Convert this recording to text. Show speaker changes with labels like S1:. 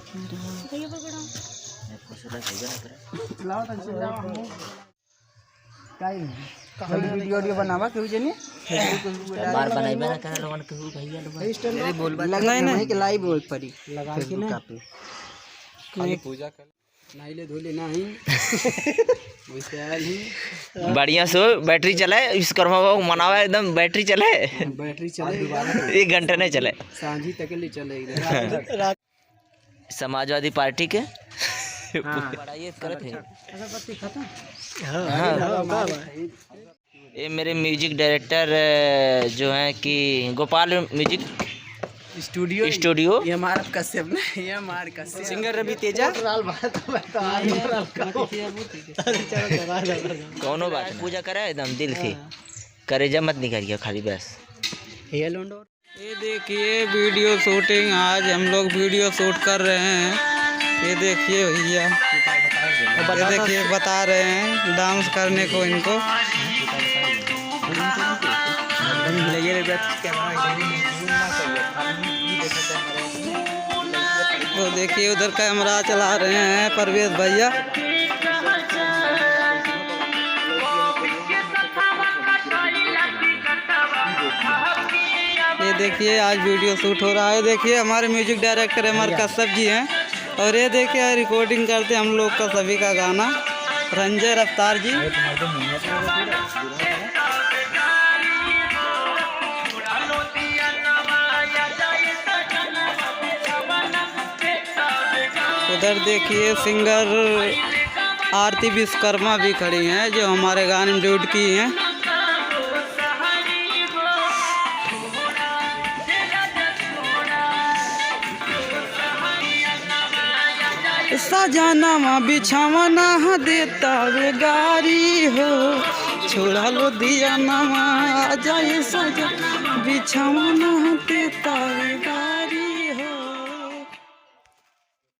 S1: Video बनावा केहू जनी
S2: बार बनाइबे ना करे लोगन केहू भैया लोगन अरे बोलबा
S1: नहीं नहीं के लाइव बोल पड़ी लगा के ना
S3: खाली पूजा कर नाइले धोले नहीं वैसे आयल ही
S2: बढ़िया सो बैटरी चले विश्वकर्मा बाबू मनावा एकदम बैटरी चले
S3: बैटरी चले
S2: 1 घंटा नहीं चले
S3: सांझी तक ले चले
S2: समाजवादी पार्टी के पढ़ाई करत है। ये मेरे म्यूजिक डायरेक्टर जो हैं कि गोपाल म्यूजिक स्टूडियो
S3: ये हमारा कश्यप ना, ये हमारा कश्यप सिंगर रवि तेजा
S2: कौनो बात पूजा करे एकदम दिल से करेजा मत निकालिए खाली बस।
S3: ये देखिए वीडियो शूटिंग, आज हम लोग वीडियो शूट कर रहे हैं। ये देखिए भैया, ये देखिए बता रहे हैं डांस करने को इनको। तो देखिए उधर कैमरा चला रहे हैं परवेश भैया। ये देखिए आज वीडियो शूट हो रहा है। देखिए हमारे म्यूजिक डायरेक्टर हमारे कश्यप जी हैं, और ये देखिए रिकॉर्डिंग करते हम लोग का सभी का गाना रंजय रफ्तार जी। उधर देखिए सिंगर आरती विश्वकर्मा भी खड़ी हैं जो हमारे गाने में ड्यूट की हैं। सजाना बिछावना देता वे गारी हो, छोड़ा लो दिया नमा आ जाए सजा बिछावना